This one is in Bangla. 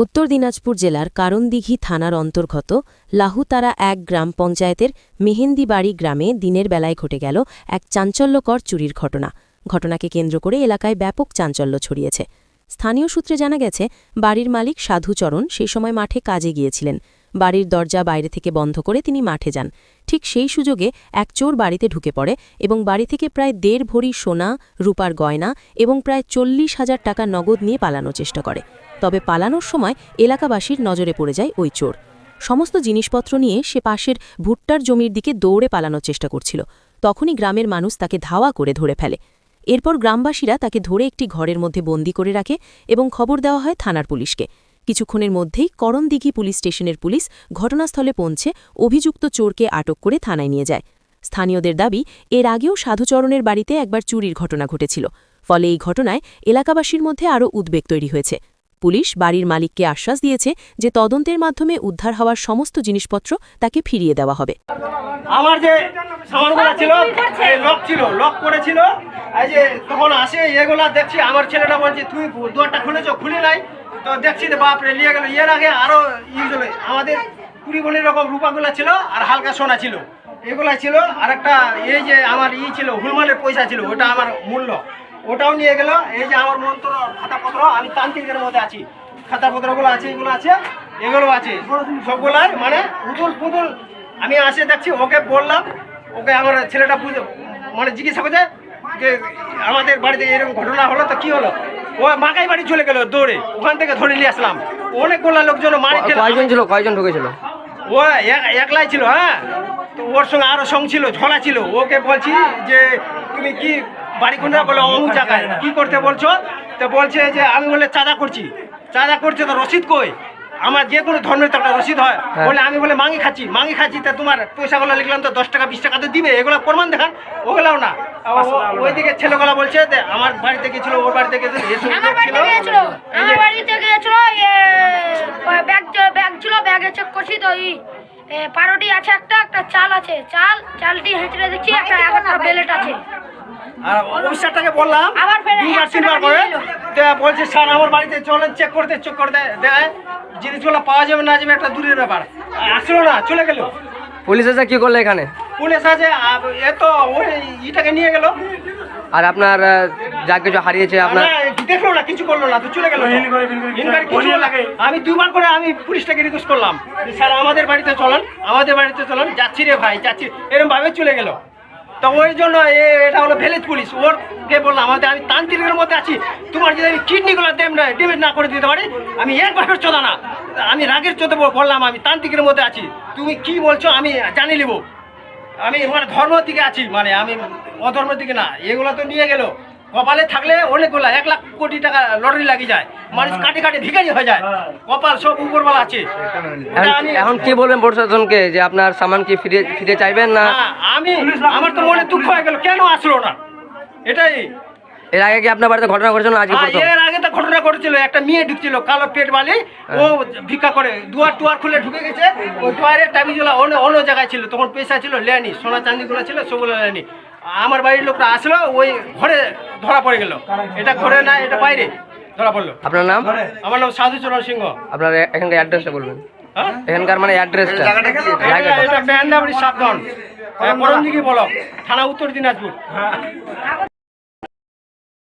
উত্তর দিনাজপুর জেলার কারণদিঘি থানার অন্তর্গত লাহুতারা ১ গ্রাম পঞ্চায়েতের মেহেন্দিবাড়ি গ্রামে দিনের বেলায় ঘটে গেল এক চাঞ্চল্যকর চুরির ঘটনা। ঘটনাকে কেন্দ্র করে এলাকায় ব্যাপক চাঞ্চল্য ছড়িয়েছে। স্থানীয় সূত্রে জানা গেছে, বাড়ির মালিক সাধুচরণ সেই সময় মাঠে কাজে গিয়েছিলেন। বাড়ির দরজা বাইরে থেকে বন্ধ করে তিনি মাঠে যান। ঠিক সেই সুযোগে এক চোর বাড়িতে ঢুকে পড়ে এবং বাড়ি থেকে প্রায় ১.৫ ভরি সোনা, রূপার গয়না এবং প্রায় ৪০,০০০ টাকা নগদ নিয়ে পালানোর চেষ্টা করে। তবে পালানোর সময় এলাকাবাসীর নজরে পড়ে যায় ওই চোর। সমস্ত জিনিসপত্র নিয়ে সে পাশের ভুট্টার জমির দিকে দৌড়ে পালানোর চেষ্টা করছিল। তখনই গ্রামের মানুষ তাকে ধাওয়া করে ধরে ফেলে। এরপর গ্রামবাসীরা তাকে ধরে একটি ঘরের মধ্যে বন্দী করে রাখে এবং খবর দেওয়া হয় থানার পুলিশকে। কিছুক্ষণের মধ্যেই করণদিঘি পুলিশ স্টেশনের পুলিশ ঘটনাস্থলে পৌঁছে অভিযুক্ত চোরকে আটক করে থানায় নিয়ে যায়। স্থানীয়দের দাবি, এর আগেও সাধুচরণের বাড়িতে একবার চুরির ঘটনা ঘটেছিল। ফলে এই ঘটনায় এলাকাবাসীর মধ্যে আরও উদ্বেগ তৈরি হয়েছে। পুলিশ বাড়ির মালিককে আশ্বাস দিয়েছে যে তদন্তের মাধ্যমে উদ্ধার হওয়ার সমস্ত জিনিসপত্র তাকে ফিরিয়ে দেওয়া হবে। আমার যে সামানগুলো ছিল লক ছিল, লক করেছিল। এই যে তখন আসে এগুলা দেখছি, আমার ছেলেটা বলছে তুই দুয়ারটা খুলেছো, খুলে নাই। তো দেখছি যে বাপরে নিয়ে গেল। এর আগে আরো আমাদের 20 ভরির রকম রূপাগুলা ছিল আর হালকা সোনা ছিল, এগুলা ছিল। আর একটা এই যে আমার ছিল হুলমালের পয়সা ছিল, ওটা আমার মূল্য, ওটাও নিয়ে গেল। এই যে আমার মন্ত্র খাতাপত্র, আমি তান্ত্রিকের মধ্যে আছি, খাতাপত্রগুলো আছে, এগুলো আছে, এগুলো আছে, সবগুলাই মানে উদুল পুদুল। আমি আসে দেখছি, ওকে বললাম, ওকে আমার ছেলেটা বুঝে মানে জিজ্ঞাসা করছে যে আমাদের বাড়িতে এরকম ঘটনা হলো, তো কি হলো? ও মাকাই বাড়ি চলে গেল দৌড়ে, ওখান থেকে ধরে নিয়ে আসলাম। অনেকগুলো লোকজন মারি খেলো। কয়জন ঢুকেছিল? ও একলাই ছিল। হ্যাঁ, তো ওর সঙ্গে আরো সঙ্গ ছিল, ঝোলা ছিল। ওকে বলছি যে তুমি কি বাড়ি কোনটা, বলে অমুক জায়গায়, কি করতে বলছো? তো বলছে যে আমি বলে চাঁদা করছি। চাঁদা করছে তো রসিদ কই? আমার যে কোনো ধর্মের তো একটা রসিদ হয়। বলে আমি বলে মাঙি খাচ্ছি। তা তোমার পয়সাগুলো লিখলাম তো 10 টাকা 20 টাকা তো দিবে, এগুলো প্রমাণ দেখান। ওগুলাও না। ওইদিকে ছেলেগুলো বলছে যে আমার বাড়িতে গেছিল, ওর বাড়িতে গেছিল, আমার বাড়িতে গেছিল, ব্যাগ ছিল, ব্যাগে চেক করছি তো পারোটি আছে, একটা চাল আছে, চালটি হেঁচড়ে দেখছি একটা বেলেট আছে। আর অফিসারটাকে বললাম আবার ফের 2-3 বার করে, বলছে স্যার আমার বাড়িতে চলেন, চেক করতে দেয়, জিনিসগুলো পাওয়া যাবে না যাবে একটা দূরের ব্যাপার। আসলো না, চলে গেল। পুলিশ এসে কি করলো এখানে? পুলিশ আছে, এত ওই ইটাকে নিয়ে গেল। আর আপনার যা কিছু হারিয়েছে আপনার দেখলো না, কিছু করলো না, তো চলে গেল। আমি 2 বার করে আমি পুলিশটাকে রিকোয়েস্ট করলাম, স্যার আমাদের বাড়িতে চলেন, যাচ্ছি রে ভাই, যাচ্ছি, এরকম ভাবে চলে গেল। তো ওই জন্য এটা হলো ভিলেজ পুলিশ। ওরকে বললাম আমি তান্ত্রিকের মধ্যে আছি, তোমার যদি আমি কিডনিগুলো ড্যামেজ না করে দিতে পারি, আমি একবারের চোদা না, আমি রাগের চোদে বললাম আমি তান্ত্রিকের মধ্যে আছি, তুমি কি বলছো আমি জানি নেব। আমি মানে ধর্মের দিকে আছি, মানে আমি অধর্মের দিকে না। এগুলো তো নিয়ে গেল। কপালে থাকলে অনেকগুলো 1 লাখ কোটি টাকা লটারি লাগিয়ে যায়, মানুষ কাটে ভিখারি হয়ে যায়। কপাল সব উপরওয়ালা আছে। এখন কি বলবেন প্রশাসনকে, যে আপনার সামান কি ফিরে চাইবেন না? আমার তো মনে দুঃখ হয়ে গেল, কেন আসলো না, এটাই। এর আগে কি আপনার বাড়িতে ঘটনা ঘটেছিল? এর আগে তো ঘটনা ঘটেছিল, একটা মেয়ে ঢুকছিল, কালো পেট বালি, ও ভিক্ষা করে দুয়ার খুলে ঢুকে গেছে। ওই দুয়ারের টাবিগুলো অন্য জায়গায় ছিল, তখন পয়সা ছিল লেনি, সোনা চাঁদিগুলো ছিল সবগুলো লেনি। আমার বাড়ির লোকটা আসলো, ওই ঘরে ধরা পড়ে গেল। এটা ঘরে না, এটা বাইরে ধরা পড়লো। আপনার নাম? আমার নাম সাধুচরণ সিংহ। আপনার এখানকার অ্যাড্রেসটা বলবেন। এখানকার মানে অ্যাড্রেসটা? এটা মেহেন্দিবাড়ি সাবধান, করণদিঘি ব্লক, থানা উত্তর দিনাজপুর।